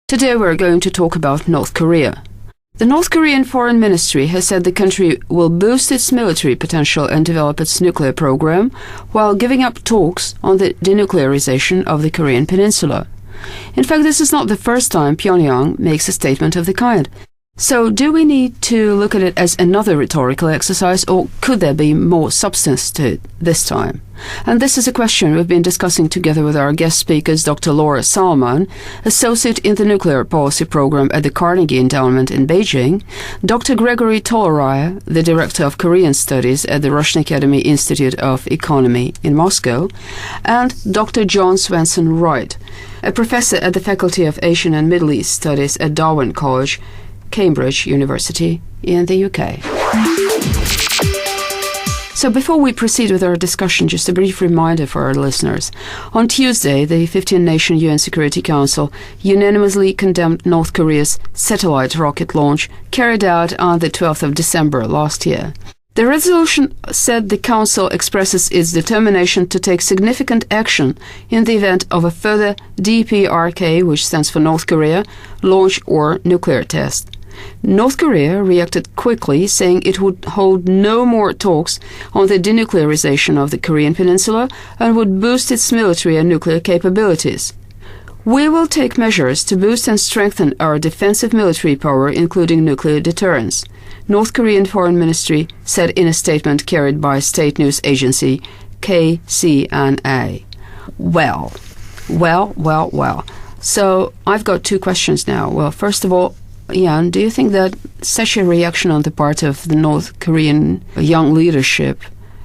Today we're going to talk about North Korea. The North Korean Foreign Ministry has said the country will boost its military potential and develop its nuclear program while giving up talks on the denuclearization of the Korean Peninsula. In fact, this is not the first time Pyongyang makes a statement of the kind. So, do we need to look at it as another rhetorical exercise, or could there be more substance to it this time? And this is a question we've been discussing together with our guest speakers, Dr. Laura Salman, Associate in the Nuclear Policy Program at the Carnegie Endowment in Beijing, Dr. Gregory Toloraya, the Director of Korean Studies at the Russian Academy Institute of Economy in Moscow, and Dr. John Swenson Wright, a professor at the Faculty of Asian and Middle East Studies at Darwin College, Cambridge University in the UK. So before we proceed with our discussion, just a brief reminder for our listeners. On Tuesday, the 15-nation UN Security Council unanimously condemned North Korea's satellite rocket launch carried out on the 12th of December last year. The resolution said the Council expresses its determination to take significant action in the event of a further DPRK, which stands for North Korea, launch or nuclear test. North Korea reacted quickly, saying it would hold no more talks on the denuclearization of the Korean Peninsula and would boost its military and nuclear capabilities. We will take measures to boost and strengthen our defensive military power, including nuclear deterrence, North Korean Foreign Ministry said in a statement carried by state news agency KCNA. Well. So I've got two questions now. Well, first of all, Jan, do you think that such a reaction on the part of the North Korean young leadership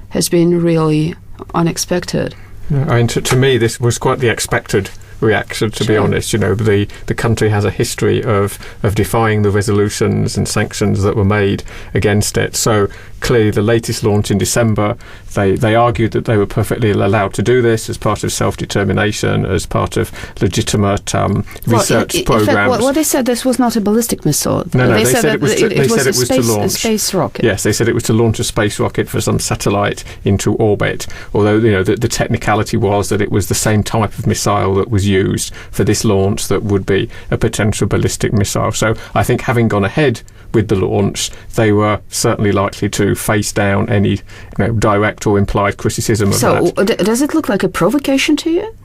has been really unexpected? To me, this was quite the expected reaction, to be honest. You know, the country has a history of defying the resolutions and sanctions that were made against it. So clearly the latest launch in December, they argued that they were perfectly allowed to do this as part of self-determination, as part of legitimate research programs. In fact, what they said, this was not a ballistic missile. No, they said it was to launch a space rocket. Yes, they said it was to launch a space rocket for some satellite into orbit, although, you know, the technicality was that it was the same type of missile that was used for this launch that would be a potential ballistic missile. So I think, having gone ahead with the launch, they were certainly likely to face down any direct or implied criticism of that. So does it look like a provocation to you?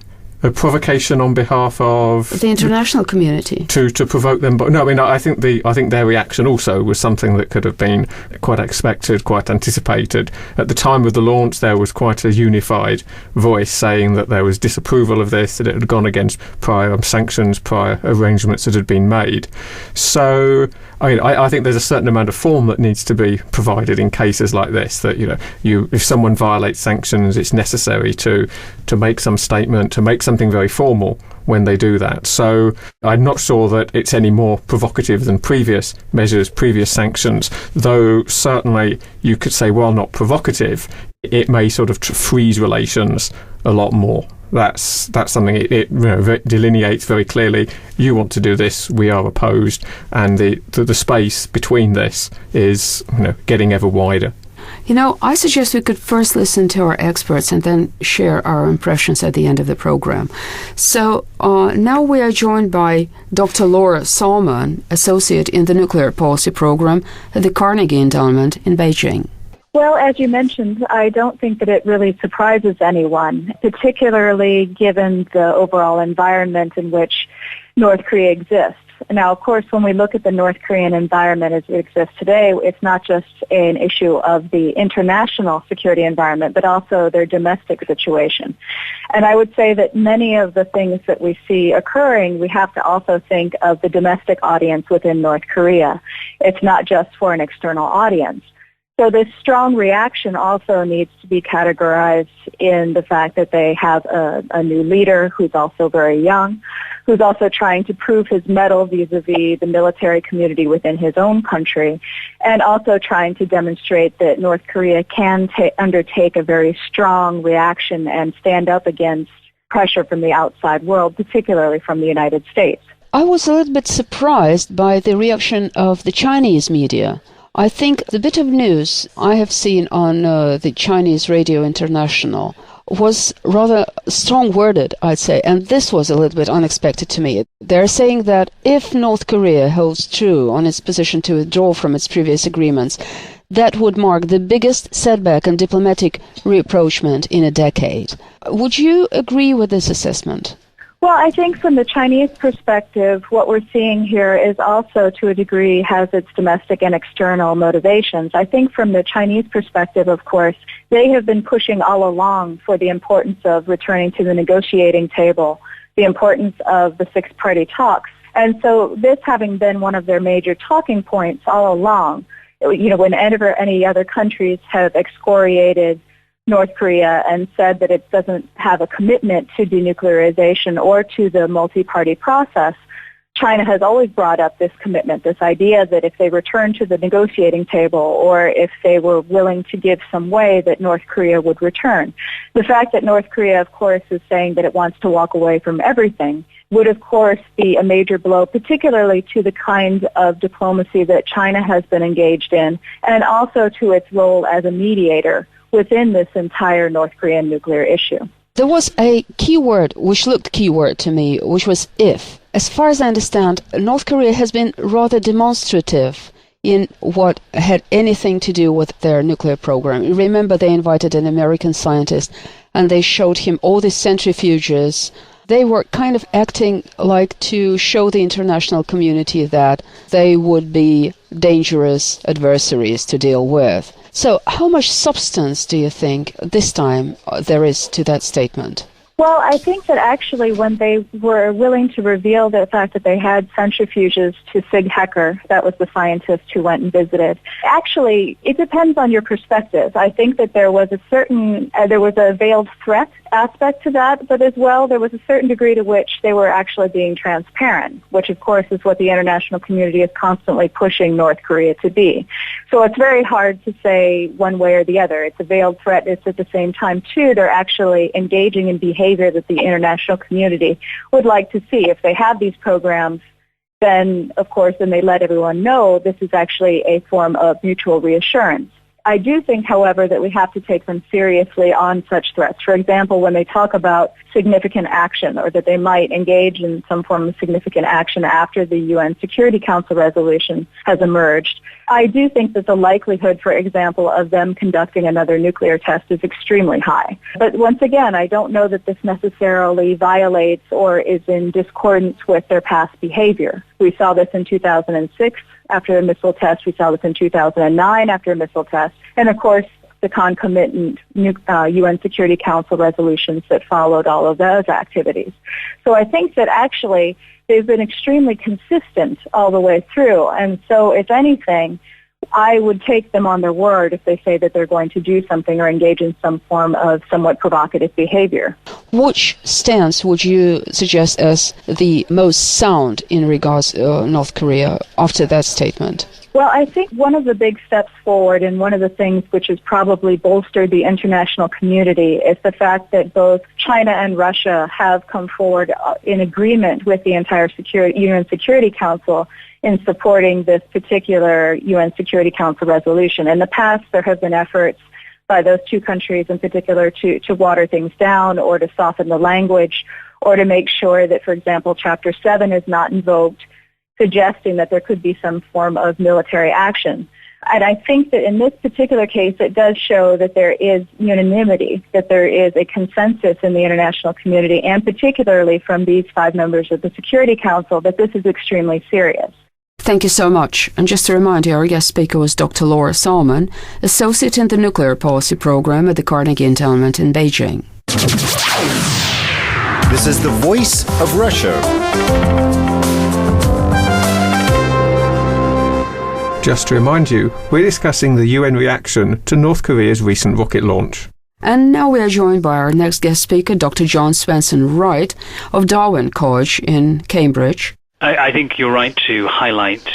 A provocation on behalf of the international community to provoke them. But no, I mean, I think their reaction also was something that could have been quite expected, quite anticipated. At the time of the launch, there was quite a unified voice saying that there was disapproval of this, that it had gone against prior sanctions, prior arrangements that had been made. So I think there's a certain amount of form that needs to be provided in cases like this. That if someone violates sanctions, it's necessary to make some statement, to make something very formal when they do that. So I'm not sure that it's any more provocative than previous measures, previous sanctions, though certainly you could say, while not provocative, it may sort of freeze relations a lot more. That's something it delineates very clearly. You want to do this, we are opposed, and the space between this is getting ever wider. I suggest we could first listen to our experts and then share our impressions at the end of the program. So now we are joined by Dr. Laura Salman, Associate in the Nuclear Policy Program at the Carnegie Endowment in Beijing. Well, as you mentioned, I don't think that it really surprises anyone, particularly given the overall environment in which North Korea exists. Now, of course, when we look at the North Korean environment as it exists today, it's not just an issue of the international security environment, but also their domestic situation. And I would say that many of the things that we see occurring, we have to also think of the domestic audience within North Korea. It's not just for an external audience. So this strong reaction also needs to be categorized in the fact that they have a new leader who's also very young, who's also trying to prove his mettle vis-a-vis the military community within his own country, and also trying to demonstrate that North Korea can undertake a very strong reaction and stand up against pressure from the outside world, particularly from the United States. I was a little bit surprised by the reaction of the Chinese media. I think the bit of news I have seen on the Chinese Radio International was rather strong-worded, I'd say, and this was a little bit unexpected to me. They're saying that if North Korea holds true on its position to withdraw from its previous agreements, that would mark the biggest setback and diplomatic rapprochement in a decade. Would you agree with this assessment? Well, I think from the Chinese perspective, what we're seeing here is also, to a degree, has its domestic and external motivations. I think from the Chinese perspective, of course, they have been pushing all along for the importance of returning to the negotiating table, the importance of the six-party talks. And so this having been one of their major talking points all along, whenever any other countries have excoriated North Korea and said that it doesn't have a commitment to denuclearization or to the multi-party process, China has always brought up this commitment, this idea that if they return to the negotiating table or if they were willing to give some way, that North Korea would return. The fact that North Korea, of course, is saying that it wants to walk away from everything would, of course, be a major blow, particularly to the kind of diplomacy that China has been engaged in, and also to its role as a mediator within this entire North Korean nuclear issue. There was a key word which looked keyword to me, which was if. As far as I understand, North Korea has been rather demonstrative in what had anything to do with their nuclear program. Remember, they invited an American scientist and they showed him all the centrifuges. They were kind of acting like to show the international community that they would be dangerous adversaries to deal with. So how much substance do you think this time there is to that statement? Well, I think that actually when they were willing to reveal the fact that they had centrifuges to Sig Hecker, that was the scientist who went and visited, actually it depends on your perspective. I think that there was a veiled threat aspect to that, but as well there was a certain degree to which they were actually being transparent, which of course is what the international community is constantly pushing North Korea to be. So it's very hard to say one way or the other. It's a veiled threat. It's at the same time, too, they're actually engaging in behavior that the international community would like to see. If they have these programs, then, of course, then they let everyone know this is actually a form of mutual reassurance. I do think, however, that we have to take them seriously on such threats. For example, when they talk about significant action or that they might engage in some form of significant action after the UN Security Council resolution has emerged, I do think that the likelihood, for example, of them conducting another nuclear test is extremely high. But once again, I don't know that this necessarily violates or is in discordance with their past behavior. We saw this in 2006 after a missile test. We saw this in 2009 after a missile test. And, of course, the concomitant UN Security Council resolutions that followed all of those activities. So I think that actually they've been extremely consistent all the way through. And so, if anything, I would take them on their word if they say that they're going to do something or engage in some form of somewhat provocative behavior. Which stance would you suggest as the most sound in regards to North Korea after that statement? Well, I think one of the big steps forward and one of the things which has probably bolstered the international community is the fact that both China and Russia have come forward in agreement with the entire UN Security Council in supporting this particular UN Security Council resolution. In the past, there have been efforts by those two countries in particular to water things down or to soften the language or to make sure that, for example, Chapter 7 is not invoked, suggesting that there could be some form of military action. And I think that in this particular case, it does show that there is unanimity, that there is a consensus in the international community, and particularly from these 5 members of the Security Council, that this is extremely serious. Thank you so much. And just to remind you, our guest speaker was Dr. Laura Salmon, Associate in the Nuclear Policy Program at the Carnegie Endowment in Beijing. This is the Voice of Russia. Just to remind you, we're discussing the UN reaction to North Korea's recent rocket launch. And now we are joined by our next guest speaker, Dr. John Swenson Wright of Darwin College in Cambridge. I think you're right to highlight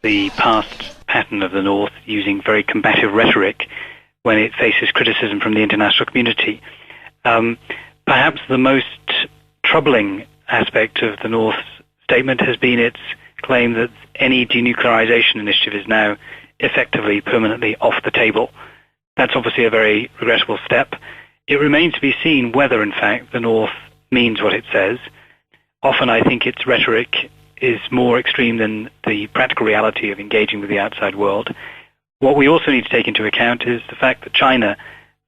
the past pattern of the North using very combative rhetoric when it faces criticism from the international community. Perhaps the most troubling aspect of the North's statement has been its claim that any denuclearization initiative is now effectively permanently off the table. That's obviously a very regrettable step. it remains to be seen whether, in fact, the North means what it says. Often I think its rhetoric is more extreme than the practical reality of engaging with the outside world. What we also need to take into account is the fact that China,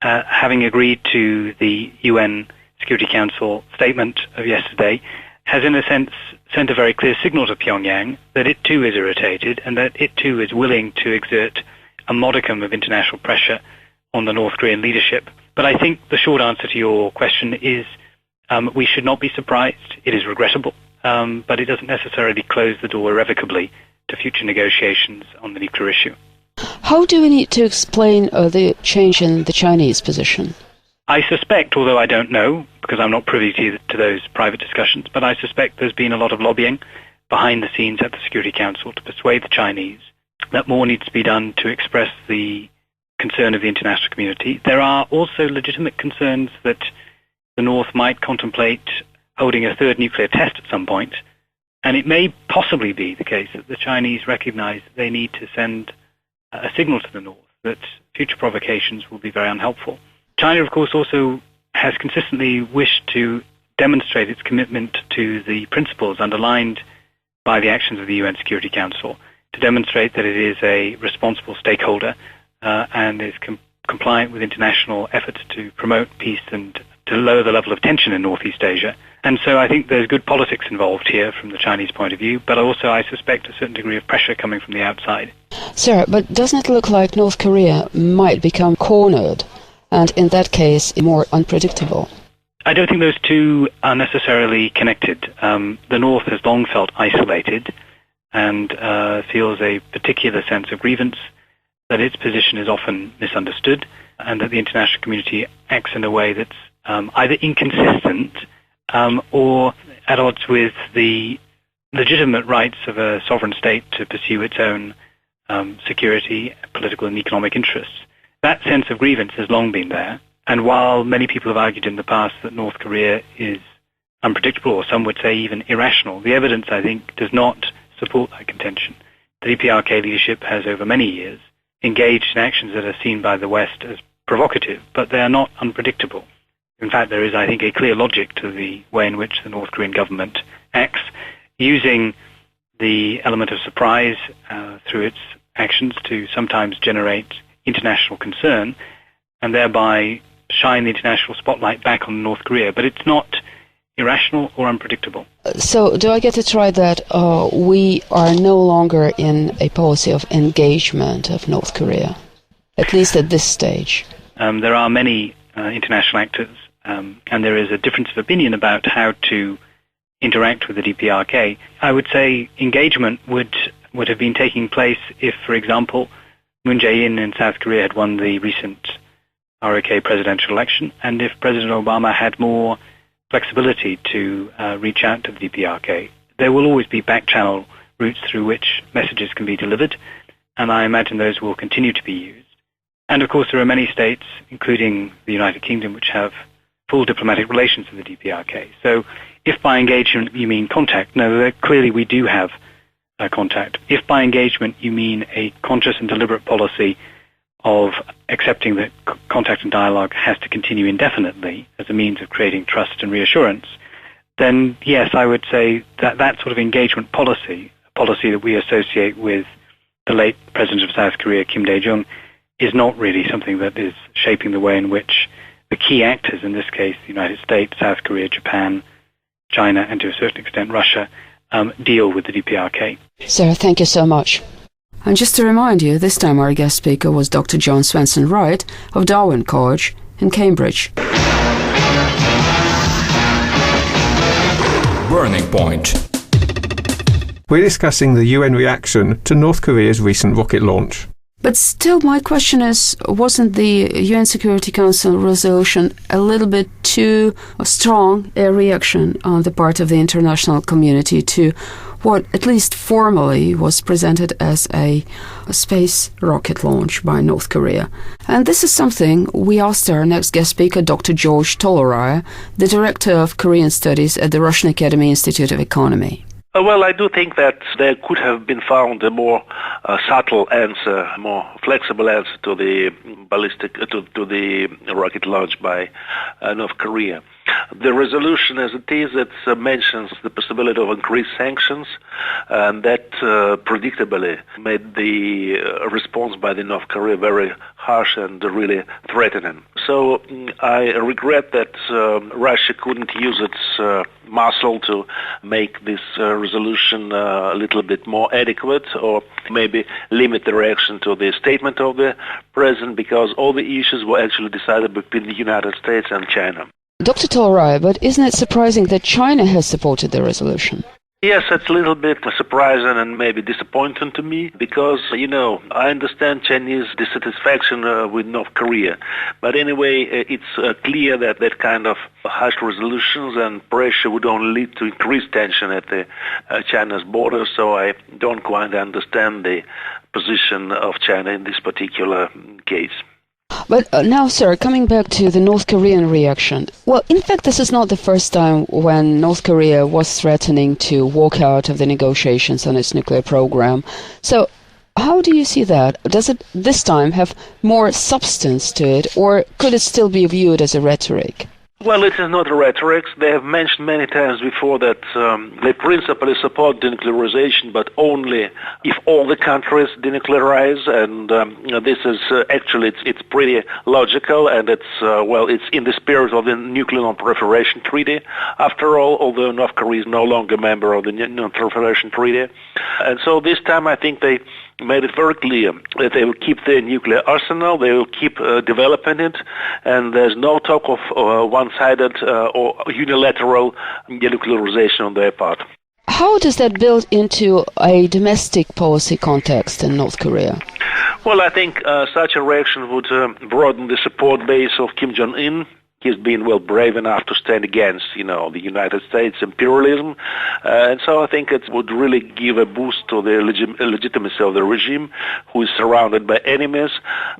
having agreed to the UN Security Council statement of yesterday, has in a sense sent a very clear signal to Pyongyang that it too is irritated and that it too is willing to exert a modicum of international pressure on the North Korean leadership. But I think the short answer to your question is we should not be surprised. It is regrettable, but it doesn't necessarily close the door irrevocably to future negotiations on the nuclear issue. How do we need to explain the change in the Chinese position? I suspect, although I don't know, because I'm not privy to those private discussions, but I suspect there's been a lot of lobbying behind the scenes at the Security Council to persuade the Chinese that more needs to be done to express the concern of the international community. There are also legitimate concerns that the North might contemplate holding a third nuclear test at some point, and it may possibly be the case that the Chinese recognize that they need to send a signal to the North that future provocations will be very unhelpful. China, of course, also has consistently wished to demonstrate its commitment to the principles underlined by the actions of the UN Security Council, to demonstrate that it is a responsible stakeholder and is compliant with international efforts to promote peace and to lower the level of tension in Northeast Asia. And so I think there's good politics involved here from the Chinese point of view, but also I suspect a certain degree of pressure coming from the outside. Sarah, but doesn't it look like North Korea might become cornered, and in that case more unpredictable? I don't think those two are necessarily connected. The North has long felt isolated and feels a particular sense of grievance, that its position is often misunderstood, and that the international community acts in a way that's either inconsistent or at odds with the legitimate rights of a sovereign state to pursue its own security, political and economic interests. That sense of grievance has long been there, and while many people have argued in the past that North Korea is unpredictable, or some would say even irrational, the evidence, I think, does not support that contention. The DPRK leadership has over many years engaged in actions that are seen by the West as provocative, but they are not unpredictable. In fact, there is, I think, a clear logic to the way in which the North Korean government acts, using the element of surprise through its actions to sometimes generate international concern and thereby shine the international spotlight back on North Korea. But it's not irrational or unpredictable. So do I get it right that we are no longer in a policy of engagement of North Korea, at least at this stage? There are many international actors, and there is a difference of opinion about how to interact with the DPRK. I would say engagement would have been taking place if, for example, Moon Jae-in in South Korea had won the recent ROK presidential election, and if President Obama had more flexibility to reach out to the DPRK. There will always be back-channel routes through which messages can be delivered, and I imagine those will continue to be used. And of course there are many states, including the United Kingdom, which have full diplomatic relations with the DPRK. So if by engagement you mean contact, no, clearly we do have contact. If by engagement you mean a conscious and deliberate policy of accepting that contact and dialogue has to continue indefinitely as a means of creating trust and reassurance, then yes, I would say that that sort of engagement policy, a policy that we associate with the late President of South Korea, Kim Dae-jung, is not really something that is shaping the way in which the key actors, in this case the United States, South Korea, Japan, China, and to a certain extent Russia, deal with the DPRK. Sarah, thank you so much. And just to remind you, this time our guest speaker was Dr. John Swenson Wright of Darwin College in Cambridge. Burning Point. We're discussing the UN reaction to North Korea's recent rocket launch. But still, my question is, wasn't the UN Security Council resolution a little bit too strong a reaction on the part of the international community to what, at least formally, was presented as a space rocket launch by North Korea? And this is something we asked our next guest speaker, Dr. George Toloraya, the Director of Korean Studies at the Russian Academy Institute of Economy. Well, I do think that there could have been found a more subtle answer, more flexible answer to the to the rocket launch by North Korea. The resolution as it is, it mentions the possibility of increased sanctions, and that predictably made the response by the North Korea very harsh and really threatening. So I regret that Russia couldn't use its muscle to make this resolution a little bit more adequate, or maybe limit the reaction to the statement of the president, because all the issues were actually decided between the United States and China. Dr. Tolrai, but isn't it surprising that China has supported the resolution? Yes, it's a little bit surprising and maybe disappointing to me because, I understand Chinese dissatisfaction with North Korea. But anyway, it's clear that that kind of harsh resolutions and pressure would only lead to increased tension at the China's border. So I don't quite understand the position of China in this particular case. But now, sir, coming back to the North Korean reaction. Well, in fact, this is not the first time when North Korea was threatening to walk out of the negotiations on its nuclear program. So how do you see that? Does it this time have more substance to it, or could it still be viewed as a rhetoric? Well, it is not a rhetoric. They have mentioned many times before that they principally support denuclearization, but only if all the countries denuclearize. And this is actually it's pretty logical, and it's in the spirit of the Nuclear Non-Proliferation Treaty. After all, although North Korea is no longer a member of the Non-Proliferation Treaty, and so this time I think they made it very clear that they will keep their nuclear arsenal, they will keep developing it, and there's no talk of one-sided or unilateral denuclearization on their part. How does that build into a domestic policy context in North Korea? Well, I think such a reaction would broaden the support base of Kim Jong-un. He's been, brave enough to stand against, the United States imperialism. And so I think it would really give a boost to the legitimacy of the regime, who is surrounded by enemies,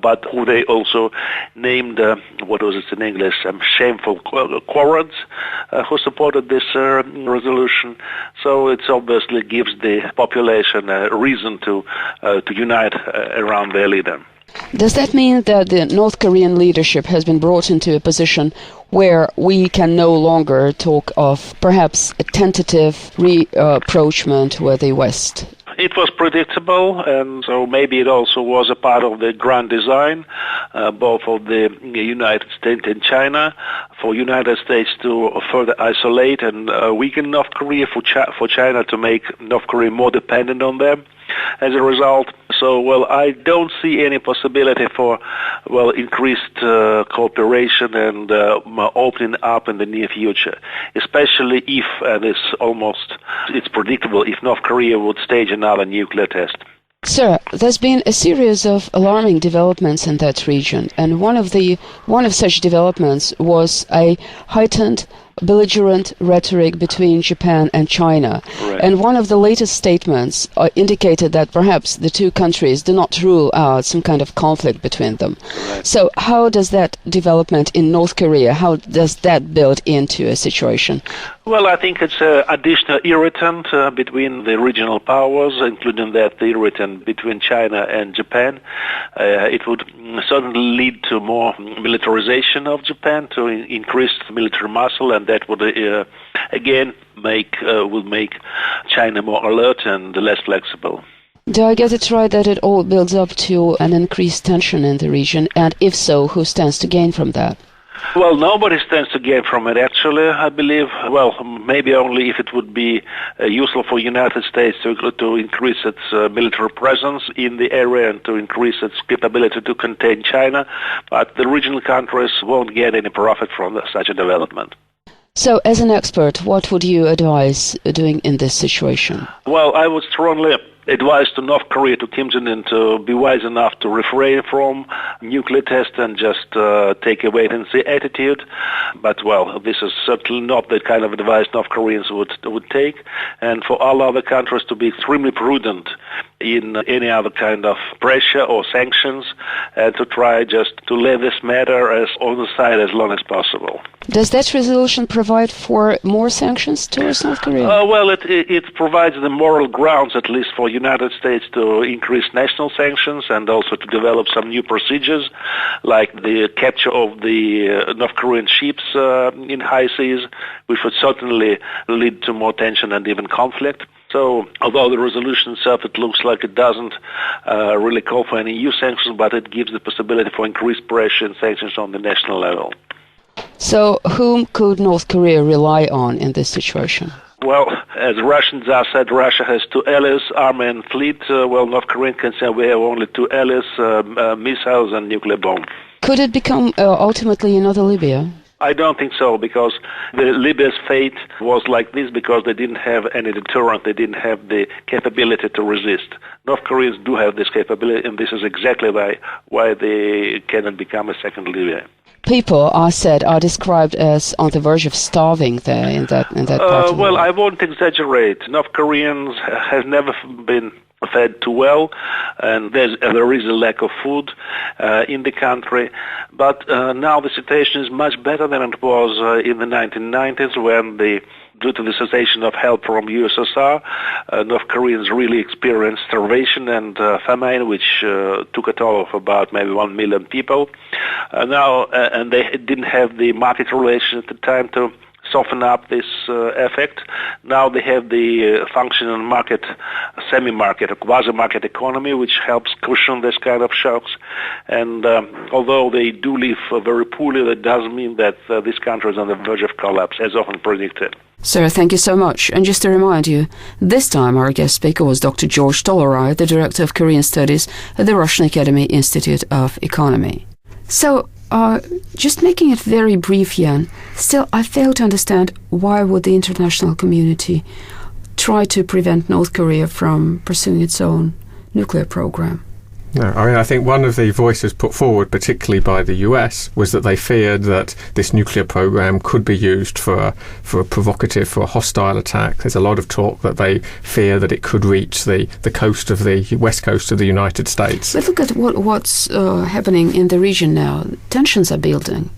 but who they also named, in English, shameful cowards, who supported this resolution. So it obviously gives the population a reason to unite around their leader. Does that mean that the North Korean leadership has been brought into a position where we can no longer talk of perhaps a tentative rapprochement with the West? It was predictable, and so maybe it also was a part of the grand design, both of the United States and China, for United States to further isolate and weaken North Korea, for China to make North Korea more dependent on them. As a result, I don't see any possibility for, increased cooperation and opening up in the near future, especially if, and it's predictable, if North Korea would stage another nuclear test. Sir, there's been a series of alarming developments in that region, and one of such developments was a heightened belligerent rhetoric between Japan and China. Right. And one of the latest statements indicated that perhaps the two countries do not rule out some kind of conflict between them. Right. So how does that development in North Korea, how does that build into a situation? Well, I think it's an additional irritant between the regional powers, including that the irritant between China and Japan. It would certainly lead to more militarization of Japan, to increased military muscle, and that would again will make China more alert and less flexible. Do I get it right that it all builds up to an increased tension in the region, and if so, who stands to gain from that? Well, nobody stands to gain from it, actually, I believe. Well, maybe only if it would be useful for United States to increase its military presence in the area and to increase its capability to contain China. But the regional countries won't get any profit from such a development. So, as an expert, what would you advise doing in this situation? Well, I would strongly advise to North Korea, to Kim Jong-un, to be wise enough to refrain from nuclear tests and just take a wait-and-see attitude. But, this is certainly not the kind of advice North Koreans would take. And for all other countries to be extremely prudent in any other kind of pressure or sanctions, and to try just to let this matter on the side as long as possible. Does that resolution provide for more sanctions towards North Korea? Well, it provides the moral grounds, at least for United States, to increase national sanctions and also to develop some new procedures, like the capture of the North Korean ships in high seas, which would certainly lead to more tension and even conflict. So, although the resolution itself, it looks like it doesn't really call for any new sanctions, but it gives the possibility for increased pressure and sanctions on the national level. So, whom could North Korea rely on in this situation? Well, as Russians have said, Russia has two allies, army and fleet. North Korean can say we have only two allies, missiles and nuclear bomb. Could it become ultimately another Libya? I don't think so, because Libya's fate was like this because they didn't have any deterrent. They didn't have the capability to resist. North Koreans do have this capability, and this is exactly why they cannot become a second Libya. People are described as on the verge of starving there in that part of the world. I won't exaggerate. North Koreans have never been fed too well, and there is a lack of food in the country. But now the situation is much better than it was in the 1990s, when due to the cessation of help from USSR, North Koreans really experienced starvation and famine, which took a toll of about maybe 1 million people. And they didn't have the market relations at the time to soften up this effect. Now they have the functional market, semi-market, a quasi-market economy, which helps cushion this kind of shocks. And although they do live very poorly, that doesn't mean that this country is on the verge of collapse, as often predicted. Sir, thank you so much. And just to remind you, this time our guest speaker was Dr. George Tolorai, the Director of Korean Studies at the Russian Academy Institute of Economy. So, just making it very brief, Jan, still I fail to understand why would the international community try to prevent North Korea from pursuing its own nuclear program? No, I mean, I think one of the voices put forward, particularly by the US, was that they feared that this nuclear program could be used for a provocative, for a hostile attack. There's a lot of talk that they fear that it could reach the coast of the west coast of the United States. But look at what's happening in the region now. Tensions are building,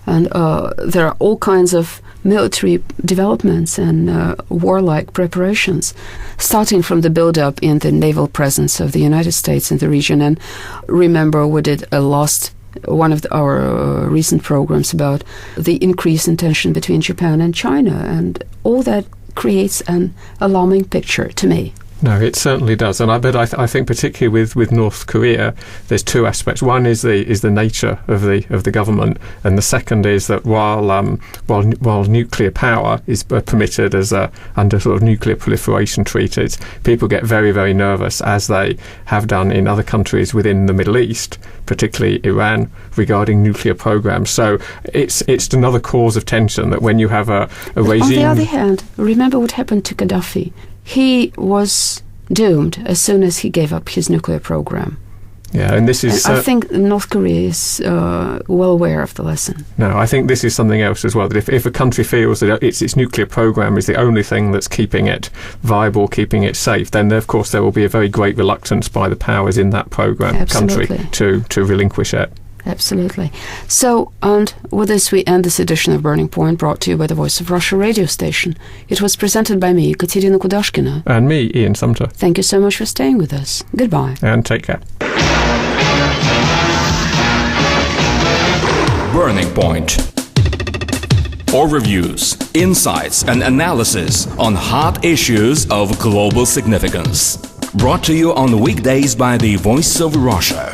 and there are all kinds of military developments and warlike preparations, starting from the build-up in the naval presence of the United States in the region. And remember, we did one of our recent programs about the increase in tension between Japan and China, and all that creates an alarming picture to me. No, it certainly does, and I think particularly with North Korea, there's two aspects. One is the nature of the government, and the second is that while nuclear power is permitted as under sort of nuclear proliferation treaties, people get very, very nervous, as they have done in other countries within the Middle East, particularly Iran, regarding nuclear programs. So it's another cause of tension that when you have a regime. On the other hand, remember what happened to Gaddafi. He was doomed as soon as he gave up his nuclear program. Yeah, and this is... I think North Korea is well aware of the lesson. No, I think this is something else as well, that if a country feels that its nuclear program is the only thing that's keeping it viable, keeping it safe, then of course there will be a very great reluctance by the powers in that program country to relinquish it. Absolutely. So, and with this we end this edition of Burning Point, brought to you by the Voice of Russia radio station. It was presented by me, Katerina Kudashkina. And me, Ian Sumter. Thank you so much for staying with us. Goodbye. And take care. Burning Point. Overviews, insights, and analysis on hot issues of global significance. Brought to you on weekdays by the Voice of Russia.